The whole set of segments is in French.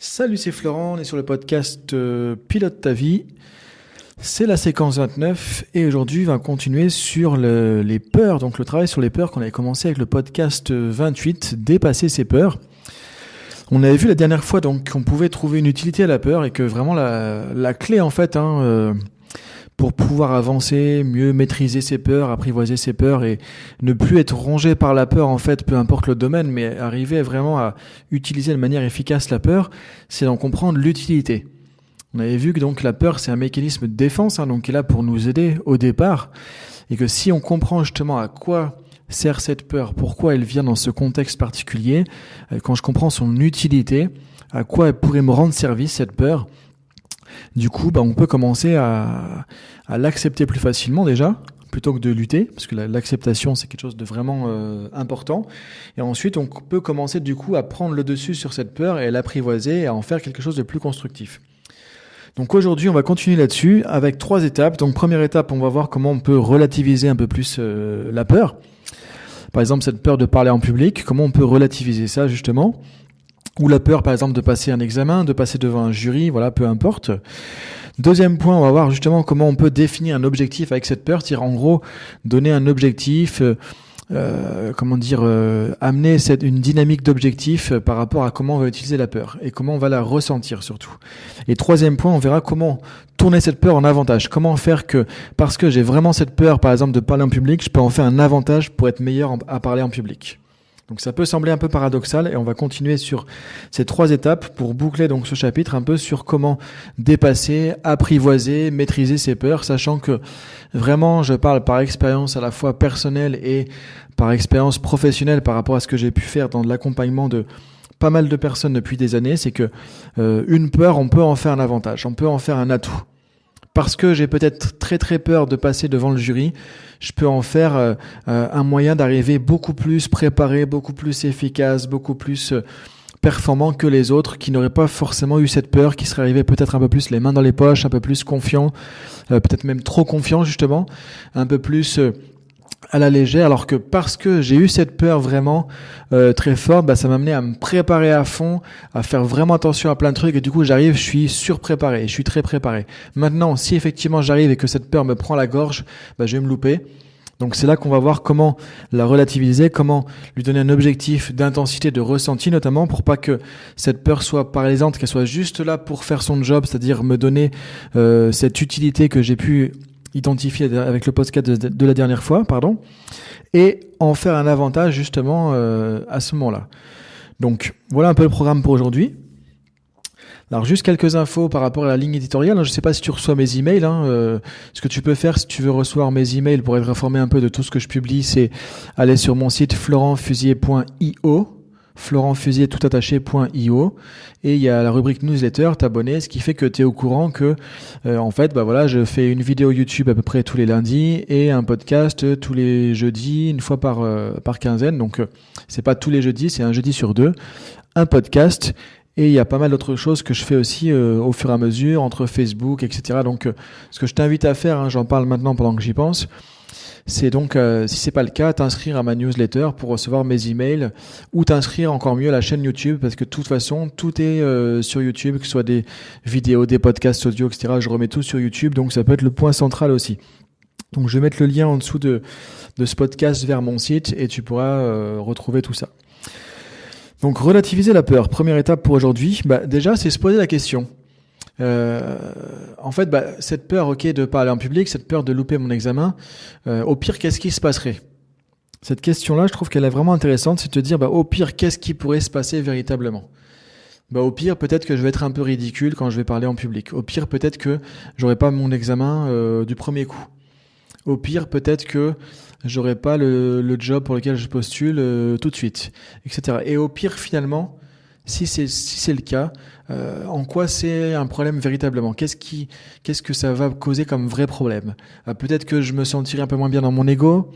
Salut, c'est Florent, on est sur le podcast Pilote ta vie. C'est la séquence 29 et aujourd'hui on va continuer sur les peurs, donc le travail sur les peurs qu'on avait commencé avec le podcast 28, dépasser ses peurs. On avait vu la dernière fois donc qu'on pouvait trouver une utilité à la peur et que vraiment la clé en fait pour pouvoir avancer, mieux maîtriser ses peurs, apprivoiser ses peurs et ne plus être rongé par la peur en fait, peu importe le domaine, mais arriver vraiment à utiliser de manière efficace la peur, c'est d'en comprendre l'utilité. On avait vu que donc la peur c'est un mécanisme de défense, donc qui est là pour nous aider au départ, et que si on comprend justement à quoi sert cette peur, pourquoi elle vient dans ce contexte particulier, quand je comprends son utilité, à quoi elle pourrait me rendre service cette peur, du coup, on peut commencer à l'accepter plus facilement déjà, plutôt que de lutter, parce que l'acceptation c'est quelque chose de vraiment important. Et ensuite, on peut commencer du coup à prendre le dessus sur cette peur et à l'apprivoiser et à en faire quelque chose de plus constructif. Donc aujourd'hui, on va continuer là-dessus avec 3 étapes. Donc première étape, on va voir comment on peut relativiser un peu plus la peur. Par exemple, cette peur de parler en public, comment on peut relativiser ça justement. Ou la peur, par exemple, de passer un examen, de passer devant un jury, voilà, peu importe. Deuxième point, on va voir justement comment on peut définir un objectif avec cette peur, c'est-à-dire en gros donner un objectif, amener une dynamique d'objectif par rapport à comment on va utiliser la peur et comment on va la ressentir surtout. Et troisième point, on verra comment tourner cette peur en avantage. Comment faire que, parce que j'ai vraiment cette peur, par exemple, de parler en public, je peux en faire un avantage pour être meilleur à parler en public. Donc ça peut sembler un peu paradoxal et on va continuer sur ces 3 étapes pour boucler donc ce chapitre un peu sur comment dépasser, apprivoiser, maîtriser ses peurs, sachant que vraiment je parle par expérience à la fois personnelle et par expérience professionnelle par rapport à ce que j'ai pu faire dans l'accompagnement de pas mal de personnes depuis des années, c'est que une peur, on peut en faire un avantage, on peut en faire un atout. Parce que j'ai peut-être très très peur de passer devant le jury, je peux en faire un moyen d'arriver beaucoup plus préparé, beaucoup plus efficace, beaucoup plus performant que les autres qui n'auraient pas forcément eu cette peur, qui seraient arrivés peut-être un peu plus les mains dans les poches, un peu plus confiants, peut-être même trop confiants justement, un peu plus à la légère, alors que parce que j'ai eu cette peur vraiment très forte, ça m'a amené à me préparer à fond, à faire vraiment attention à plein de trucs et du coup j'arrive, je suis surpréparé, je suis très préparé. Maintenant, si effectivement j'arrive et que cette peur me prend la gorge, je vais me louper. Donc c'est là qu'on va voir comment la relativiser, comment lui donner un objectif d'intensité, de ressenti notamment pour pas que cette peur soit paralysante, qu'elle soit juste là pour faire son job, c'est-à-dire me donner cette utilité que j'ai pu identifié avec le podcast de la dernière fois, et en faire un avantage justement à ce moment-là. Donc voilà un peu le programme pour aujourd'hui. Alors juste quelques infos par rapport à la ligne éditoriale. Je ne sais pas si tu reçois mes emails. Ce que tu peux faire si tu veux recevoir mes emails pour être informé un peu de tout ce que je publie, c'est aller sur mon site florentfusier.io. florentfusier.io et il y a la rubrique newsletter, t'abonner, ce qui fait que tu es au courant que je fais une vidéo YouTube à peu près tous les lundis et un podcast tous les jeudis, une fois par quinzaine. Donc c'est pas tous les jeudis, c'est un jeudi sur 2, un podcast. Et il y a pas mal d'autres choses que je fais aussi au fur et à mesure entre Facebook, etc. Donc ce que je t'invite à faire, j'en parle maintenant pendant que j'y pense, c'est donc, si c'est pas le cas, t'inscrire à ma newsletter pour recevoir mes emails ou t'inscrire encore mieux à la chaîne YouTube parce que de toute façon, tout est sur YouTube, que ce soit des vidéos, des podcasts audio, etc. Je remets tout sur YouTube, donc ça peut être le point central aussi. Donc je vais mettre le lien en dessous de ce podcast vers mon site et tu pourras retrouver tout ça. Donc relativiser la peur, première étape pour aujourd'hui, déjà c'est se poser la question. Cette peur de parler en public, cette peur de louper mon examen, au pire qu'est-ce qui se passerait? Cette question-là, je trouve qu'elle est vraiment intéressante, c'est de te dire au pire qu'est-ce qui pourrait se passer véritablement? Au pire peut-être que je vais être un peu ridicule quand je vais parler en public. Au pire peut-être que j'aurai pas mon examen du premier coup. Au pire peut-être que j'aurai pas le job pour lequel je postule tout de suite, etc. Et au pire finalement, si c'est le cas, en quoi c'est un problème véritablement? Qu'est-ce que ça va causer comme vrai problème? Peut-être que je me sentirai un peu moins bien dans mon ego.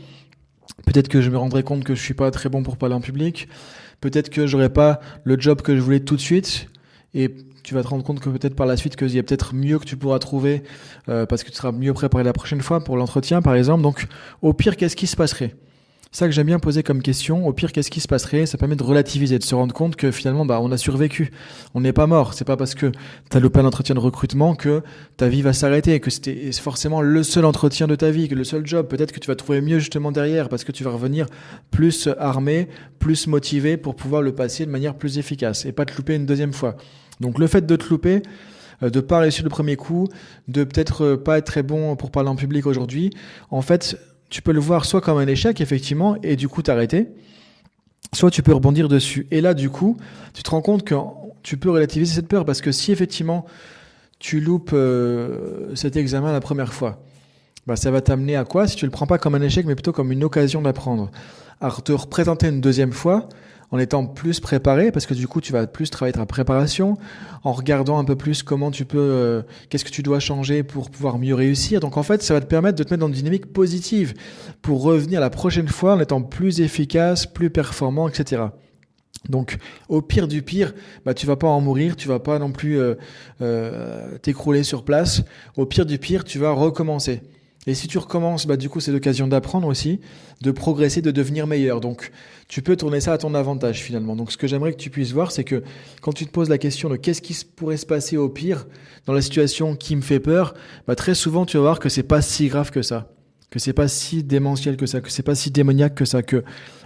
Peut-être que je me rendrai compte que je suis pas très bon pour parler en public. Peut-être que j'aurai pas le job que je voulais tout de suite. Et tu vas te rendre compte que peut-être par la suite qu'il y a peut-être mieux que tu pourras trouver parce que tu seras mieux préparé la prochaine fois pour l'entretien, par exemple. Donc, au pire, qu'est-ce qui se passerait? Ça que j'aime bien poser comme question, au pire, qu'est-ce qui se passerait? Ça permet de relativiser, de se rendre compte que finalement, on a survécu. On n'est pas mort. C'est pas parce que t'as loupé un entretien de recrutement que ta vie va s'arrêter, que c'était forcément le seul entretien de ta vie, que le seul job. Peut-être que tu vas trouver mieux justement derrière parce que tu vas revenir plus armé, plus motivé pour pouvoir le passer de manière plus efficace et pas te louper une deuxième fois. Donc le fait de te louper, de pas réussir le premier coup, de peut-être pas être très bon pour parler en public aujourd'hui, en fait, tu peux le voir soit comme un échec, effectivement, et du coup t'arrêter, soit tu peux rebondir dessus. Et là, du coup, tu te rends compte que tu peux relativiser cette peur, parce que si effectivement tu loupes cet examen la première fois, ça va t'amener à quoi? Si tu le prends pas comme un échec, mais plutôt comme une occasion d'apprendre, à te représenter une deuxième fois, en étant plus préparé, parce que du coup tu vas plus travailler ta préparation, en regardant un peu plus comment tu peux, qu'est-ce que tu dois changer pour pouvoir mieux réussir. Donc en fait, ça va te permettre de te mettre dans une dynamique positive pour revenir la prochaine fois en étant plus efficace, plus performant, etc. Donc, au pire du pire, tu vas pas en mourir, tu vas pas non plus t'écrouler sur place. Au pire du pire, tu vas recommencer. Et si tu recommences, du coup, c'est l'occasion d'apprendre aussi, de progresser, de devenir meilleur. Donc, tu peux tourner ça à ton avantage finalement. Donc, ce que j'aimerais que tu puisses voir, c'est que quand tu te poses la question de qu'est-ce qui pourrait se passer au pire dans la situation qui me fait peur, très souvent, tu vas voir que c'est pas si grave que ça, que c'est pas si démentiel que ça, que c'est pas si démoniaque que ça, que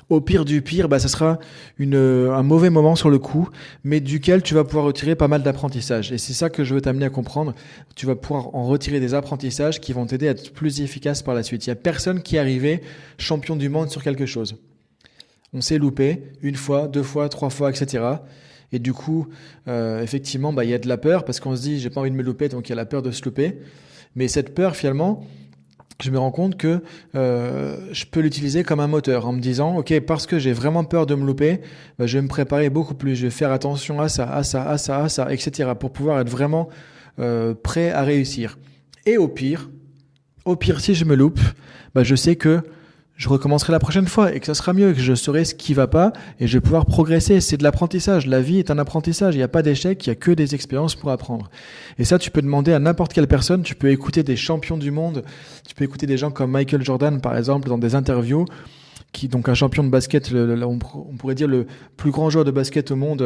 au pire du pire, ça sera un mauvais moment sur le coup, mais duquel tu vas pouvoir retirer pas mal d'apprentissage. Et c'est ça que je veux t'amener à comprendre. Tu vas pouvoir en retirer des apprentissages qui vont t'aider à être plus efficace par la suite. Il n'y a personne qui est arrivé champion du monde sur quelque chose. On s'est loupé une fois, deux fois, trois fois, etc. Et du coup, effectivement, il y a de la peur parce qu'on se dit, j'ai pas envie de me louper, donc il y a la peur de se louper. Mais cette peur, finalement, je me rends compte que je peux l'utiliser comme un moteur en me disant, ok, parce que j'ai vraiment peur de me louper, je vais me préparer beaucoup plus, je vais faire attention à ça, à ça, à ça, à ça, etc. pour pouvoir être vraiment prêt à réussir. Et au pire, si je me loupe, je sais que je recommencerai la prochaine fois et que ça sera mieux, que je saurai ce qui va pas et je vais pouvoir progresser. C'est de l'apprentissage. La vie est un apprentissage. Il n'y a pas d'échec, il n'y a que des expériences pour apprendre. Et ça, tu peux demander à n'importe quelle personne. Tu peux écouter des champions du monde. Tu peux écouter des gens comme Michael Jordan, par exemple, dans des interviews. Donc un champion de basket, on pourrait dire le plus grand joueur de basket au monde,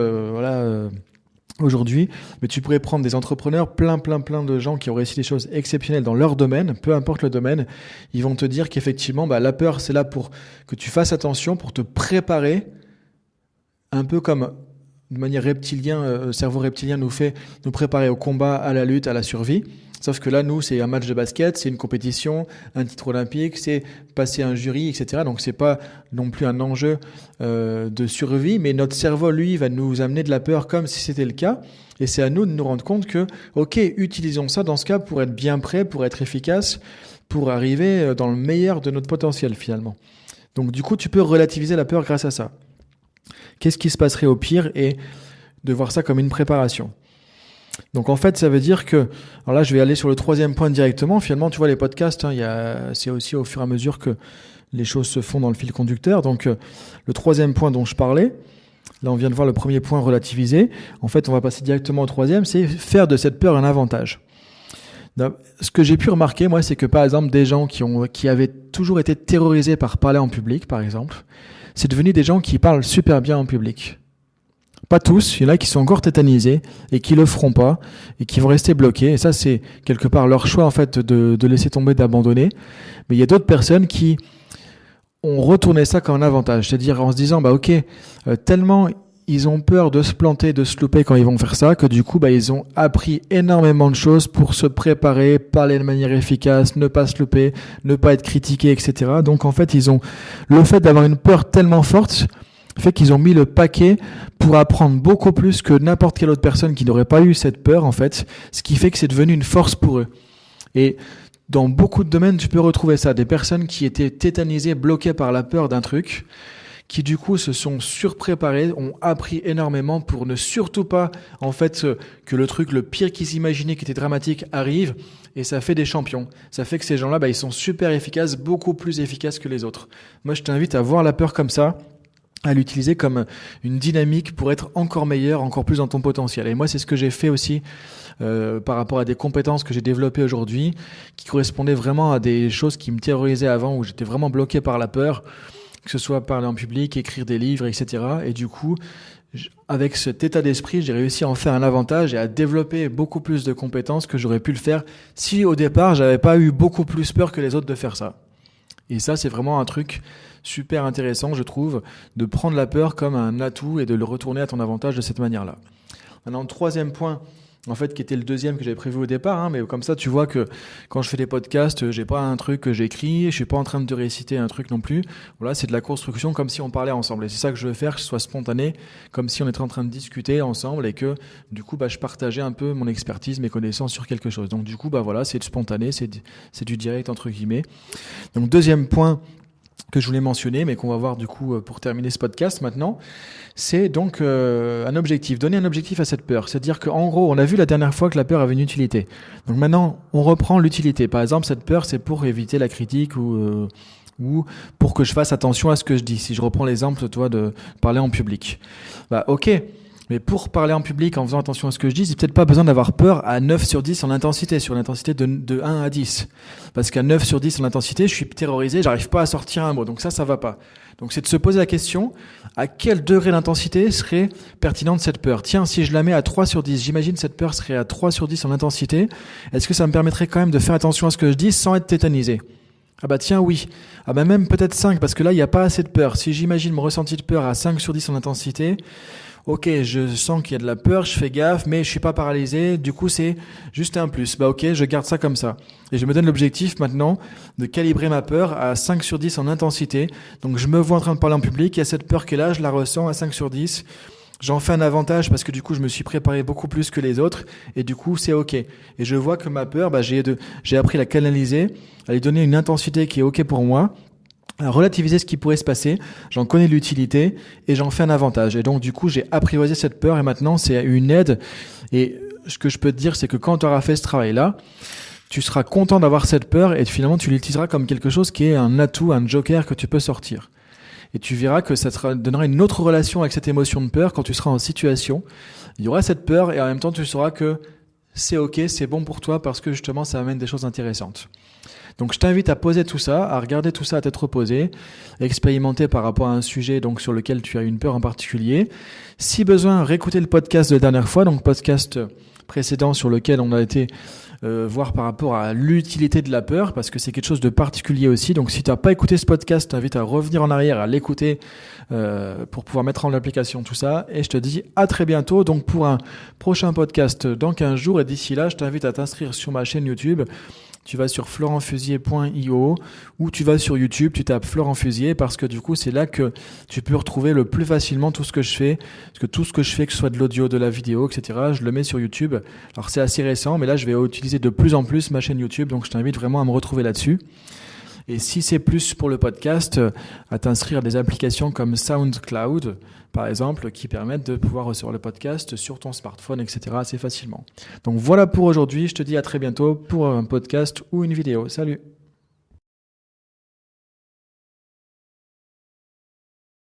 aujourd'hui, mais tu pourrais prendre des entrepreneurs, plein de gens qui ont réussi des choses exceptionnelles dans leur domaine, peu importe le domaine, ils vont te dire qu'effectivement, la peur, c'est là pour que tu fasses attention, pour te préparer, un peu comme de manière reptilienne, cerveau reptilien nous préparer au combat, à la lutte, à la survie. Sauf que là, nous, c'est un match de basket, c'est une compétition, un titre olympique, c'est passer un jury, etc. Donc, c'est pas non plus un enjeu de survie, mais notre cerveau, lui, va nous amener de la peur comme si c'était le cas. Et c'est à nous de nous rendre compte que, ok, utilisons ça dans ce cas pour être bien prêt, pour être efficace, pour arriver dans le meilleur de notre potentiel, finalement. Donc, du coup, tu peux relativiser la peur grâce à ça. Qu'est-ce qui se passerait au pire et de voir ça comme une préparation. Donc en fait, ça veut dire que, alors là je vais aller sur le troisième point directement, finalement tu vois les podcasts, c'est aussi au fur et à mesure que les choses se font dans le fil conducteur. Donc le troisième point dont je parlais, là on vient de voir le premier point relativisé, en fait on va passer directement au troisième, c'est faire de cette peur un avantage. Ce que j'ai pu remarquer, moi, c'est que par exemple des gens qui avaient toujours été terrorisés par parler en public, par exemple, c'est devenu des gens qui parlent super bien en public. Pas tous, il y en a qui sont encore tétanisés et qui le feront pas et qui vont rester bloqués. Et ça, c'est quelque part leur choix en fait de laisser tomber, d'abandonner. Mais il y a d'autres personnes qui ont retourné ça comme un avantage, c'est-à-dire en se disant tellement ils ont peur de se planter, de se louper quand ils vont faire ça, que du coup ils ont appris énormément de choses pour se préparer, parler de manière efficace, ne pas se louper, ne pas être critiqué, etc. Donc en fait le fait d'avoir une peur tellement forte fait qu'ils ont mis le paquet pour apprendre beaucoup plus que n'importe quelle autre personne qui n'aurait pas eu cette peur, en fait, ce qui fait que c'est devenu une force pour eux. Et dans beaucoup de domaines, tu peux retrouver ça, des personnes qui étaient tétanisées, bloquées par la peur d'un truc, qui du coup se sont surpréparées, ont appris énormément pour ne surtout pas, en fait, que le truc, le pire qu'ils imaginaient qui était dramatique arrive, et ça fait des champions. Ça fait que ces gens-là, ils sont super efficaces, beaucoup plus efficaces que les autres. Moi, je t'invite à voir la peur comme ça, à l'utiliser comme une dynamique pour être encore meilleur, encore plus dans ton potentiel. Et moi, c'est ce que j'ai fait aussi par rapport à des compétences que j'ai développées aujourd'hui, qui correspondaient vraiment à des choses qui me terrorisaient avant, où j'étais vraiment bloqué par la peur, que ce soit parler en public, écrire des livres, etc. Et du coup, avec cet état d'esprit, j'ai réussi à en faire un avantage et à développer beaucoup plus de compétences que j'aurais pu le faire si au départ, j'avais pas eu beaucoup plus peur que les autres de faire ça. Et ça, c'est vraiment un truc super intéressant, je trouve, de prendre la peur comme un atout et de le retourner à ton avantage de cette manière-là. Maintenant, troisième point, en fait, qui était le deuxième que j'avais prévu au départ, mais comme ça, tu vois que quand je fais des podcasts, j'ai pas un truc que j'écris, je suis pas en train de te réciter un truc non plus. Voilà, c'est de la construction comme si on parlait ensemble. Et c'est ça que je veux faire, que ce soit spontané, comme si on était en train de discuter ensemble et que, du coup, je partageais un peu mon expertise, mes connaissances sur quelque chose. Donc, du coup, voilà, c'est spontané, c'est du direct, entre guillemets. Donc, deuxième point que je voulais mentionner, mais qu'on va voir du coup pour terminer ce podcast maintenant, c'est donc un objectif, donner un objectif à cette peur. C'est-à-dire qu'en gros, on a vu la dernière fois que la peur avait une utilité. Donc maintenant, on reprend l'utilité. Par exemple, cette peur, c'est pour éviter la critique ou pour que je fasse attention à ce que je dis. Si je reprends l'exemple, toi, de parler en public. Ok. Mais pour parler en public en faisant attention à ce que je dis, c'est peut-être pas besoin d'avoir peur à 9 sur 10 en intensité, sur une intensité de 1 à 10. Parce qu'à 9 sur 10 en intensité, je suis terrorisé, j'arrive pas à sortir un mot. Donc ça va pas. Donc c'est de se poser la question, à quel degré d'intensité serait pertinente cette peur? Tiens, si je la mets à 3 sur 10, j'imagine cette peur serait à 3 sur 10 en intensité. Est-ce que ça me permettrait quand même de faire attention à ce que je dis sans être tétanisé? Ah tiens oui. Même peut-être 5, parce que là il n'y a pas assez de peur. Si j'imagine mon ressenti de peur à 5 sur 10 en intensité, ok, je sens qu'il y a de la peur, je fais gaffe, mais je suis pas paralysé, du coup c'est juste un plus. Ok, je garde ça comme ça. Et je me donne l'objectif maintenant de calibrer ma peur à 5 sur 10 en intensité. Donc je me vois en train de parler en public, il y a cette peur qui est là, je la ressens à 5 sur 10. J'en fais un avantage parce que du coup je me suis préparé beaucoup plus que les autres et du coup c'est ok. Et je vois que ma peur, j'ai appris à la canaliser, à lui donner une intensité qui est ok pour moi, à relativiser ce qui pourrait se passer, j'en connais l'utilité et j'en fais un avantage. Et donc du coup j'ai apprivoisé cette peur et maintenant c'est une aide. Et ce que je peux te dire c'est que quand tu auras fait ce travail-là, tu seras content d'avoir cette peur et finalement tu l'utiliseras comme quelque chose qui est un atout, un joker que tu peux sortir. Et tu verras que ça te donnera une autre relation avec cette émotion de peur quand tu seras en situation. Il y aura cette peur et en même temps tu sauras que c'est ok, c'est bon pour toi parce que justement ça amène des choses intéressantes. Donc je t'invite à poser tout ça, à regarder tout ça à tête reposée, à expérimenter par rapport à un sujet donc sur lequel tu as une peur en particulier. Si besoin, réécouter le podcast de la dernière fois, donc podcast précédent sur lequel on a été voir par rapport à l'utilité de la peur, parce que c'est quelque chose de particulier aussi. Donc si tu n'as pas écouté ce podcast, je t'invite à revenir en arrière, à l'écouter pour pouvoir mettre en application tout ça. Et je te dis à très bientôt donc pour un prochain podcast dans 15 jours. Et d'ici là, je t'invite à t'inscrire sur ma chaîne YouTube. Tu vas sur florentfusier.io ou tu vas sur YouTube, tu tapes Florent Fusier parce que du coup, c'est là que tu peux retrouver le plus facilement tout ce que je fais. Parce que tout ce que je fais, que ce soit de l'audio, de la vidéo, etc., je le mets sur YouTube. Alors, c'est assez récent, mais là, je vais utiliser de plus en plus ma chaîne YouTube. Donc, je t'invite vraiment à me retrouver là-dessus. Et si c'est plus pour le podcast, à t'inscrire à des applications comme SoundCloud, par exemple, qui permettent de pouvoir recevoir le podcast sur ton smartphone, etc. assez facilement. Donc voilà pour aujourd'hui. Je te dis à très bientôt pour un podcast ou une vidéo. Salut!